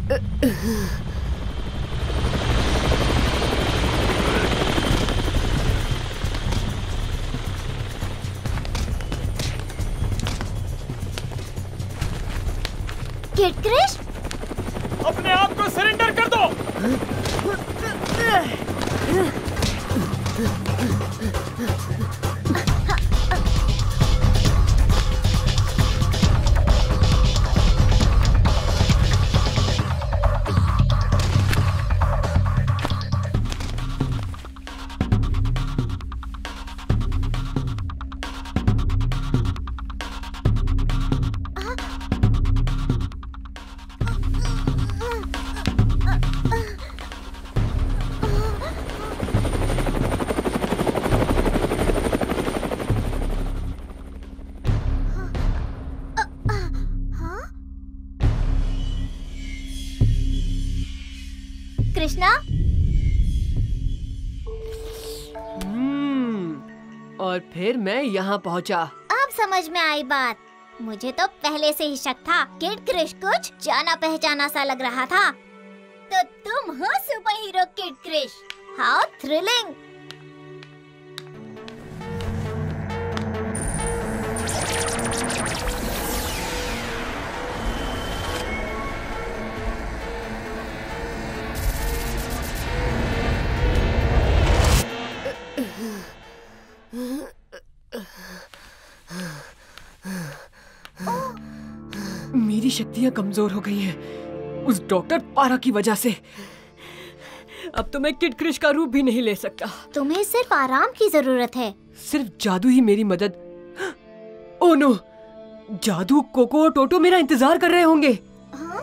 Kid Krrish, अपने आप को सरेंडर कर दो। कृष्णा। और फिर मैं यहाँ पहुँचा। अब समझ में आई बात। मुझे तो पहले से ही शक था। किड क्रिश कुछ जाना पहचाना सा लग रहा था। तो तुम हो super hero kid Krrish. How thrilling. मेरी शक्तियाँ कमजोर हो गई हैं उस डॉक्टर पारा की वजह से। अब तो मैं किड क्रिश का रूप भी नहीं ले सकता। तुम्हें सिर्फ आराम की जरूरत है। सिर्फ जादू ही मेरी मदद। ओह नो, जादू कोको और टोटो मेरा इंतजार कर रहे होंगे। हाँ?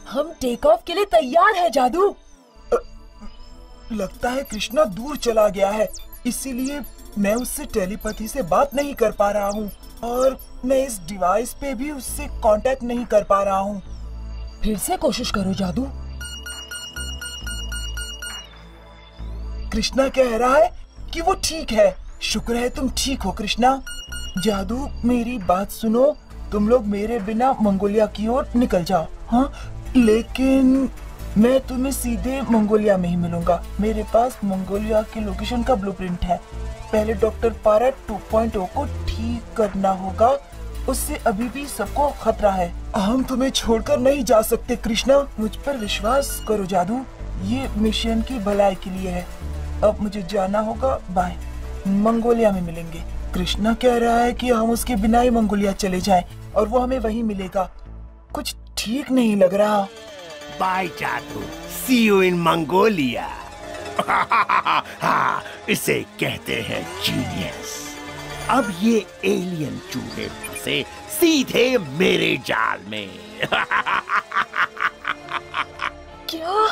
हम टेक ऑफ के लिए तैयार हैं जादू। लगता है कृष्णा दूर चला गया है, इसीलिए मैं उससे टेलीपैथी से बात नहीं कर पा रहा हूँ और मैं इस डिवाइस पे भी उससे कांटेक्ट नहीं कर पा रहा हूँ। फिर से कोशिश करो जादू। कृष्णा कह रहा है कि वो ठीक है। शुक्र है तुम ठीक हो कृष्णा। जादू मेरी बात सुनो, तुम लोग मेरे बिना मंगोलिया की ओर निकल जाओ। हाँ, लेकिन मैं तुम्हें सीधे मंगोलिया में ही मिलूंगा। मेरे पास मंगोलिया के लोकेशन का ब्लूप्रिंट है। पहले डॉक्टर पारा 2.0 को ठीक करना होगा, उससे अभी भी सबको खतरा है। हम तुम्हें छोड़कर नहीं जा सकते कृष्णा, मुझ पर विश्वास करो जादू। ये मिशन की भलाई के लिए है। अब मुझे जाना होगा, बाय। मंगोलिया में मिलेंगे। कृष्णा कह रहा है कि हम उसके बिना ही मंगोलिया चले जाएं और वो हमें वहीं मिलेगा। कुछ ठीक नहीं लग रहा। बाय जादू, सी यू इन मंगोलिया। हाँ, इसे कहते हैं जीनियस। अब ये एलियन चूहे फंसे सीधे मेरे जाल में। क्या?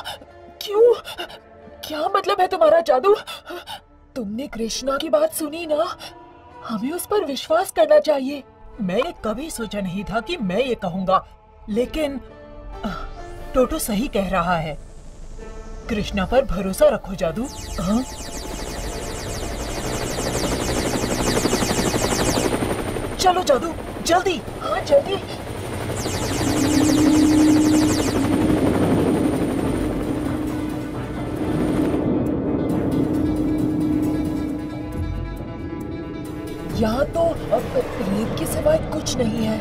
क्यों? क्या मतलब है तुम्हारा जादू? तुमने कृष्णा की बात सुनी ना? हमें उस पर विश्वास करना चाहिए। मैंने कभी सोचा नहीं था कि मैं ये कहूँगा, लेकिन टोटो सही कह रहा है। कृष्णा पर भरोसा रखो जादू। हाँ? चलो जादू, जल्दी। हाँ जल्दी। यहाँ तो अब रेत के सिवाय कुछ नहीं है।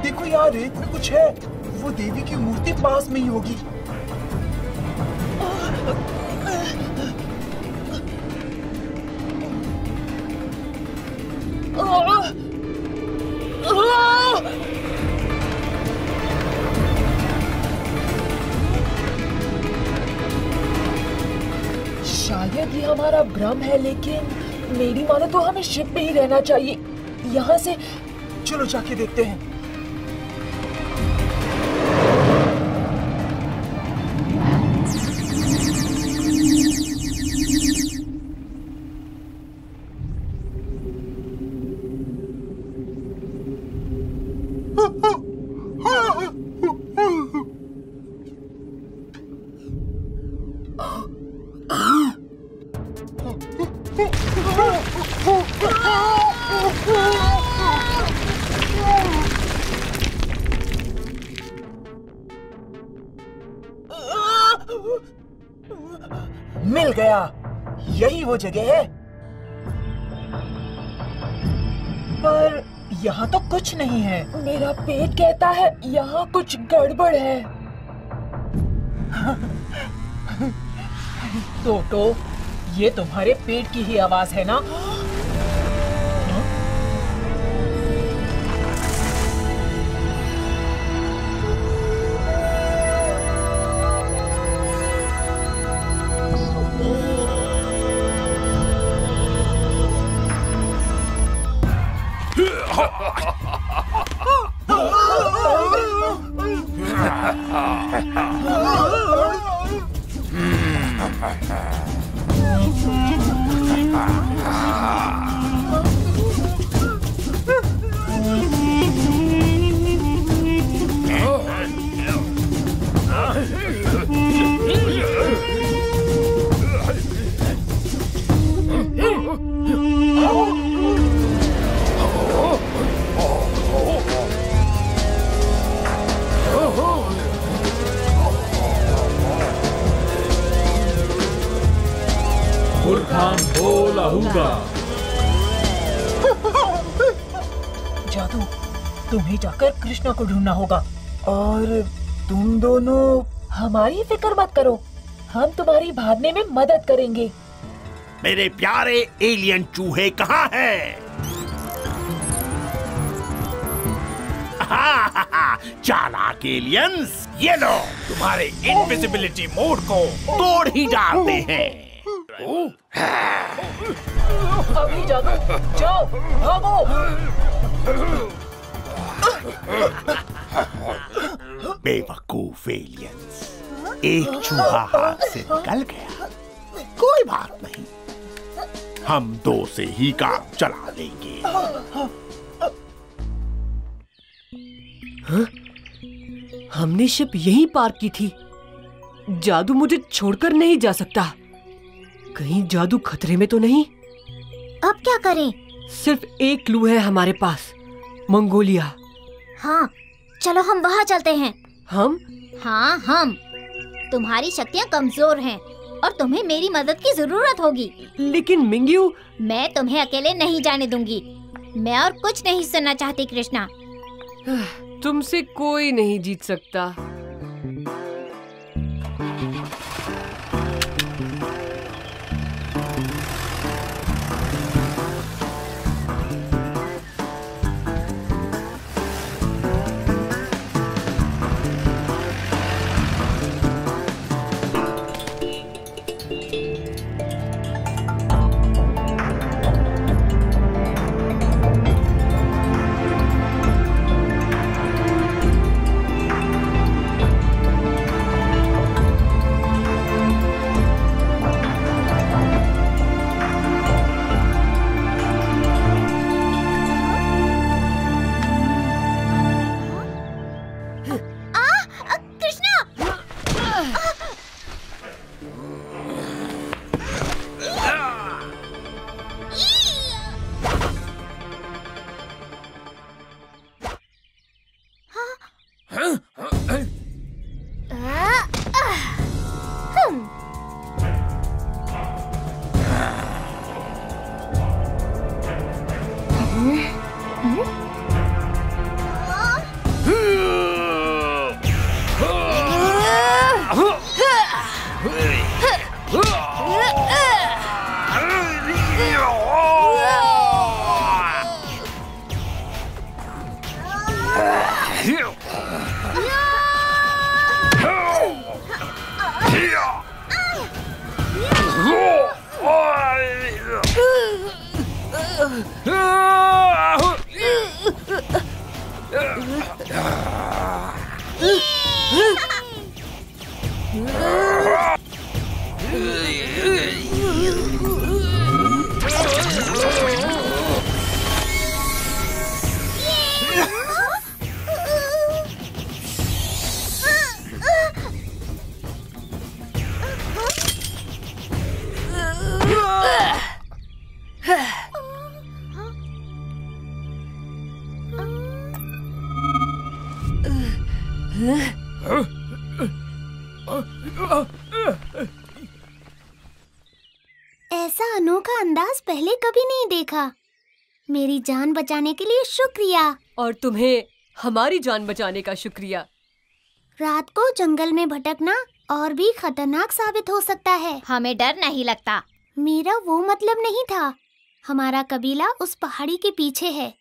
देखो यहाँ रेत में कुछ है। वो देवी की मूर्ति पास में ही होगी। शायद ये हमारा भ्रम है, लेकिन मेरी मानो तो हमें शिप में ही रहना चाहिए। यहाँ से चलो जाके देखते हैं। मिल गया, यही वो जगह है। पर यहाँ तो कुछ नहीं है। मेरा पेट कहता है यहाँ कुछ गड़बड़ है। टोटो, ये तुम्हारे पेट की ही आवाज है ना? जादू, तुम्हें जाकर कृष्णा को ढूंढना होगा। और तुम दोनों? हमारी फिक्र मत करो, हम तुम्हारी भागने में मदद करेंगे। मेरे प्यारे एलियन चूहे कहाँ हैं? चालाक एलियंस, ये लो तुम्हारे इनविजिबिलिटी मोड को तोड़ ही डालते हैं। अभी जादू, जाओ, भागो। बेवकूफ एलियंस, एक चूहा हाथ से निकल गया, कोई बात नहीं, हम दो से ही काम चला लेंगे। हाँ? हमने शिप यहीं पार्क की थी। जादू मुझे छोड़कर नहीं जा सकता। कहीं जादू खतरे में तो नहीं? अब क्या करें? सिर्फ एक क्लू है हमारे पास, मंगोलिया। हाँ, चलो हम वहाँ चलते हैं। हम? हाँ, हम। तुम्हारी शक्तियाँ कमजोर हैं और तुम्हें मेरी मदद की जरूरत होगी। लेकिन मिंग्यू, मैं तुम्हें अकेले नहीं जाने दूंगी। मैं और कुछ नहीं सुनना चाहती कृष्णा। तुमसे कोई नहीं जीत सकता। ऐसा अनोखा अंदाज पहले कभी नहीं देखा। मेरी जान बचाने के लिए शुक्रिया। और तुम्हें हमारी जान बचाने का शुक्रिया। रात को जंगल में भटकना और भी खतरनाक साबित हो सकता है। हमें डर नहीं लगता। मेरा वो मतलब नहीं था। हमारा कबीला उस पहाड़ी के पीछे है।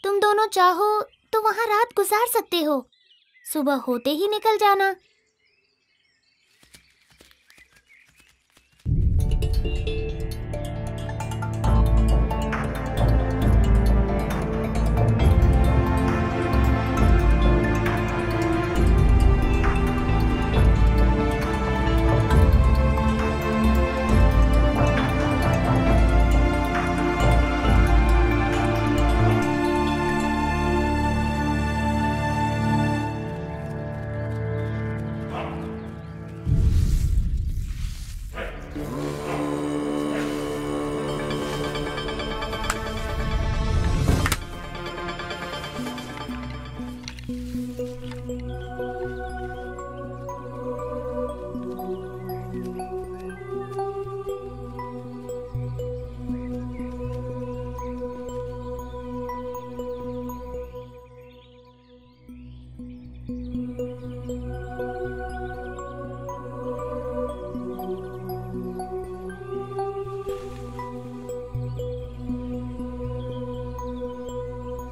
तुम दोनों चाहो तो वहाँ रात गुजार सकते हो। सुबह होते ही निकल जाना।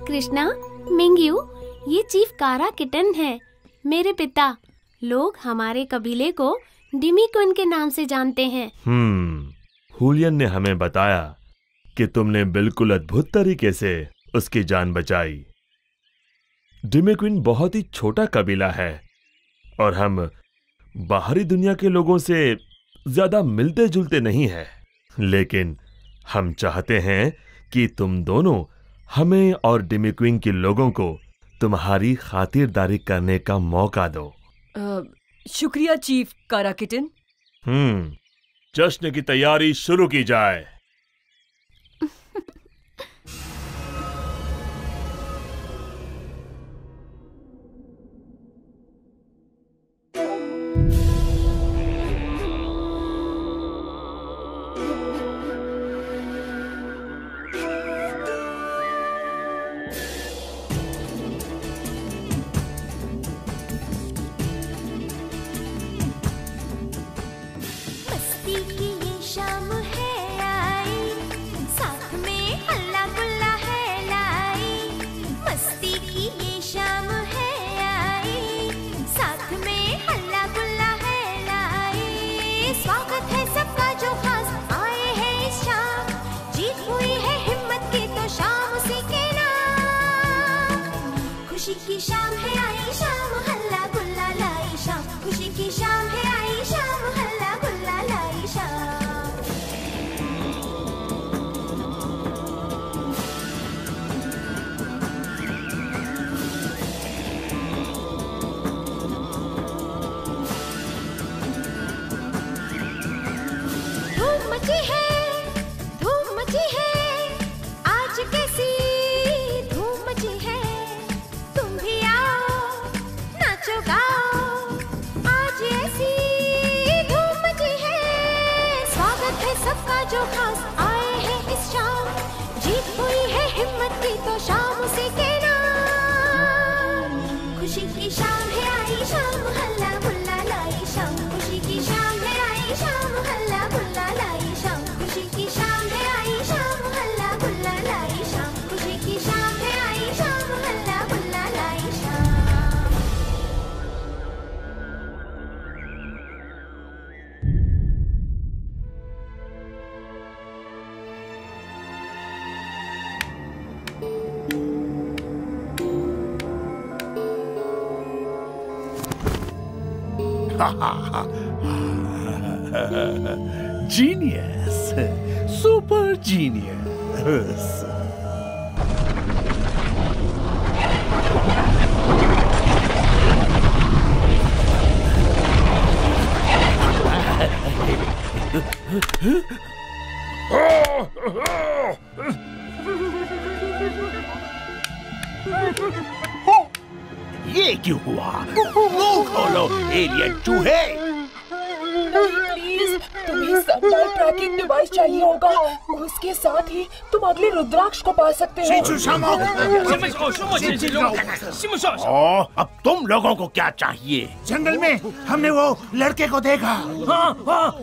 कृष्णा, मिंग्यू, ये चीफ कारा किटन है, मेरे पिता। लोग हमारे कबीले को डिमिक्विन के नाम से जानते हैं। हुलियन ने हमें बताया कि तुमने बिल्कुल अद्भुत तरीके से उसकी जान बचाई। डिमिक्विन बहुत ही छोटा कबीला है और हम बाहरी दुनिया के लोगों से ज्यादा मिलते जुलते नहीं हैं, लेकिन हम चाहते हैं कि तुम दोनों हमें और डिमिक्विन के लोगों को तुम्हारी खातिरदारी करने का मौका दो। शुक्रिया चीफ कारा किटन। जश्न की तैयारी शुरू की जाए। खुशी की शाम है आई शाम हल्ला गुल्ला लाई शाम। खुशी की शाम है आई शाम हल्ला गुल्ला लाई शाम। धूम मची है, धूम मची है, आज कैसी धूम मची है। तुम भी आओ नाचो गाओ, आज ऐसी धूम मची है। स्वागत है सबका जो खास आए हैं इस शाम। जीत हुई है हिम्मत की तो शाम उसी के नाम। खुशी की शाम है आई शाम हल्ला गुल्ला लाई शाम। खुशी की शाम है आई शाम हल्ला गुल्ला लाई शाम। खुशी की शाम है आई शाम हल्ला गुल्ला लाई शाम। खुशी की शाम है आई शाम हल्ला गुल्ला लाई शाम। Genius, super genius. ये क्यों हुआ? मुंह खोलो एलियन चूहे। प्लीज, तुम्हें सनडाई ट्रैकिंग डिवाइस चाहिए होगा। उसके साथ ही तुम अगले रुद्राक्ष को पा सकते हो। अब तुम लोगों को क्या चाहिए? जंगल में हमने वो लड़के को देखा। हाँ,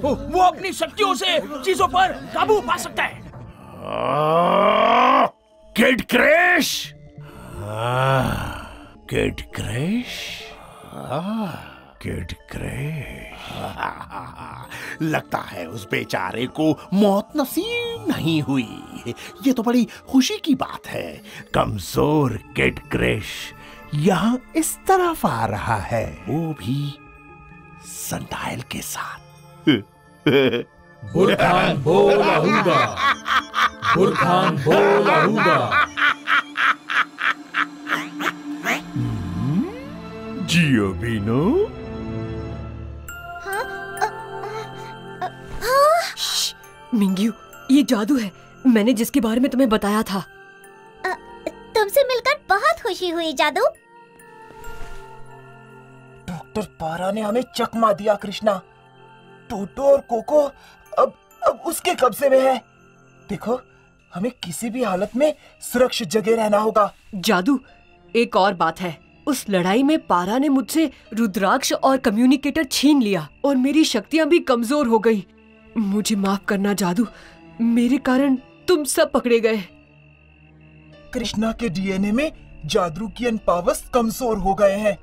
वो अपनी शक्तियों से चीजों पर काबू पा सकता है। Kid crash, kid crash, kid crash. लगता है उस बेचारे को मौत नसीब नहीं हुई। ये तो बड़ी खुशी की बात है। कमजोर किड क्रैश यहाँ इस तरफ आ रहा है, वो भी सनडाइल के साथ। बुरखान बोल आहूगा, बुरखान बोल आहूगा। जियो बीनो। मिंग्यू, ये जादू है, मैंने जिसके बारे में तुम्हें बताया था। तुमसे मिलकर बहुत खुशी हुई जादू। डॉक्टर पारा ने हमें चकमा दिया कृष्णा। टोटो और कोको अब उसके कब्जे में है। देखो, हमें किसी भी हालत में सुरक्षित जगह रहना होगा। जादू, एक और बात है, उस लड़ाई में पारा ने मुझसे रुद्राक्ष और कम्युनिकेटर छीन लिया और मेरी शक्तियां भी कमजोर हो गई। मुझे माफ करना जादू, मेरे कारण तुम सब पकड़े गए। कृष्णा के डीएनए में जादूकियन पावर्स कमजोर हो गए हैं।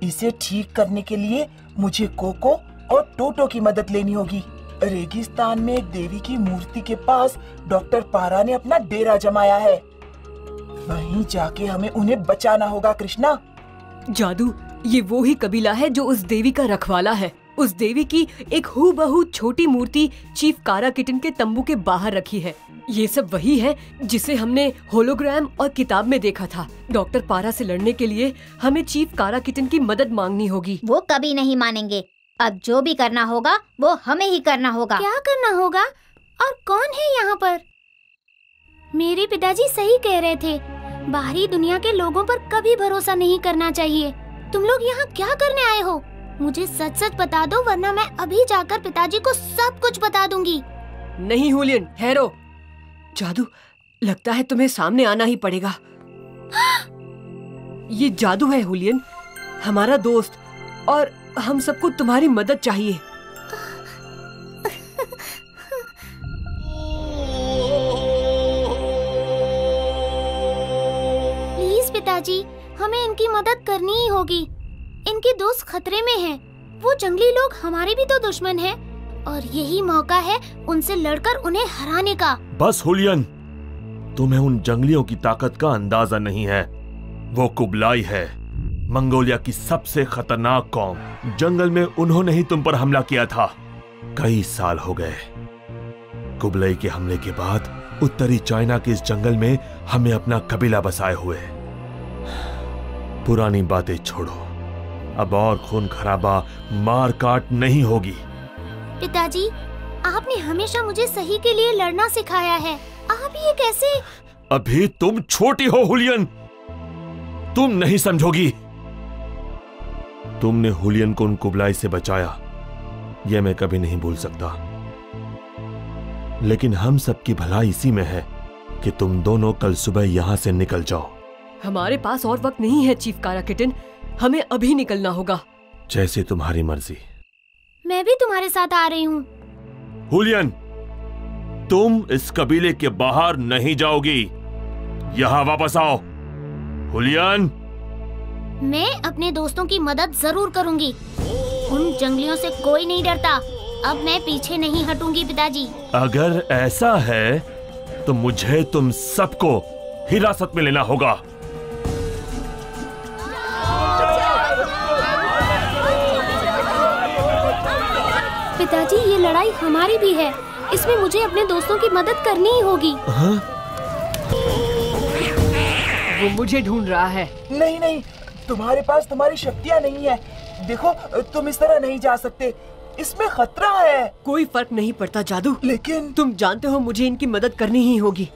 इसे ठीक करने के लिए मुझे कोको और टोटो की मदद लेनी होगी। रेगिस्तान में एक देवी की मूर्ति के पास डॉक्टर पारा ने अपना डेरा जमाया है। वहीं जाके हमें उन्हें बचाना होगा कृष्णा। जादू, ये वो ही कबीला है जो उस देवी का रखवाला है। उस देवी की एक हूबहू छोटी मूर्ति चीफ कारा किटन के तंबू के बाहर रखी है। ये सब वही है जिसे हमने होलोग्राम और किताब में देखा था। डॉक्टर पारा से लड़ने के लिए हमें चीफ कारा किटन की मदद मांगनी होगी। वो कभी नहीं मानेंगे। अब जो भी करना होगा वो हमें ही करना होगा। क्या करना होगा? और कौन है यहाँ पर? मेरे पिताजी सही कह रहे थे, बाहरी दुनिया के लोगों पर कभी भरोसा नहीं करना चाहिए। तुम लोग यहाँ क्या करने आए हो? मुझे सच सच बता दो, वरना मैं अभी जाकर पिताजी को सब कुछ बता दूंगी। नहीं हुलियन, ठहरो। जादू, लगता है तुम्हें सामने आना ही पड़ेगा। ये जादू है हुलियन, हमारा दोस्त, और हम सबको तुम्हारी मदद चाहिए। प्लीज पिताजी, हमें इनकी मदद करनी ही होगी। इनके दोस्त खतरे में हैं। वो जंगली लोग हमारे भी तो दुश्मन हैं, और यही मौका है उनसे लड़कर उन्हें हराने का। बस हुलियन, तुम्हें उन जंगलियों की ताकत का अंदाजा नहीं है। वो कुबलाई है, मंगोलिया की सबसे खतरनाक कौम। जंगल में उन्होंने ही तुम पर हमला किया था। कई साल हो गए। कुबलाई के हमले के बाद उत्तरी चाइना के इस जंगल में हमें अपना कबीला बसाए हुए। पुरानी बातें छोड़ो, अब और खून खराबा, मार काट नहीं होगी। पिताजी, आपने हमेशा मुझे सही के लिए लड़ना सिखाया है। आप ये कैसे? अभी तुम छोटी हो हुलियन, तुम नहीं समझोगी। तुमने हुलियन को उन कुबलाई से बचाया, यह मैं कभी नहीं भूल सकता। लेकिन हम सबकी भलाई इसी में है कि तुम दोनों कल सुबह यहां से निकल जाओ। हमारे पास और वक्त नहीं है चीफ कारा किटन, हमें अभी निकलना होगा। जैसे तुम्हारी मर्जी। मैं भी तुम्हारे साथ आ रही हूँ। हुलियन, तुम इस कबीले के बाहर नहीं जाओगी। यहाँ वापस आओ। हुलियन, मैं अपने दोस्तों की मदद जरूर करूंगी। उन जंगलियों से कोई नहीं डरता। अब मैं पीछे नहीं हटूंगी पिताजी। अगर ऐसा है तो मुझे तुम सबको हिरासत में लेना होगा। पिताजी, ये लड़ाई हमारी भी है। इसमें मुझे अपने दोस्तों की मदद करनी ही होगी। वो मुझे ढूंढ रहा है। नहीं नहीं, तुम्हारे पास तुम्हारी शक्तियाँ नहीं है। देखो, तुम इस तरह नहीं जा सकते, इसमें खतरा है। कोई फर्क नहीं पड़ता जादू, लेकिन तुम जानते हो मुझे इनकी मदद करनी ही होगी।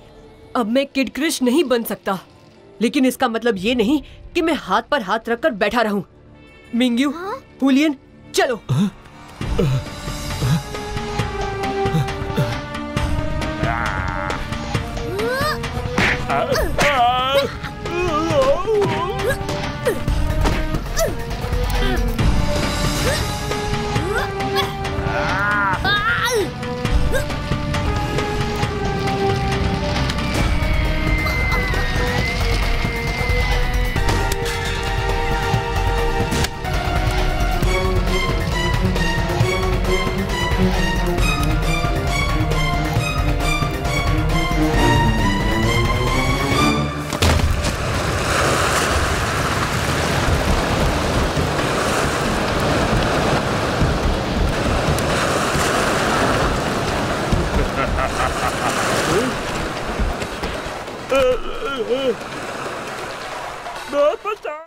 अब मैं किड क्रिश नहीं बन सकता, लेकिन इसका मतलब ये नहीं कि मैं हाथ पर हाथ रखकर बैठा रहूं। मिंग्यू, हुलियन, चलो। बहुत बचा।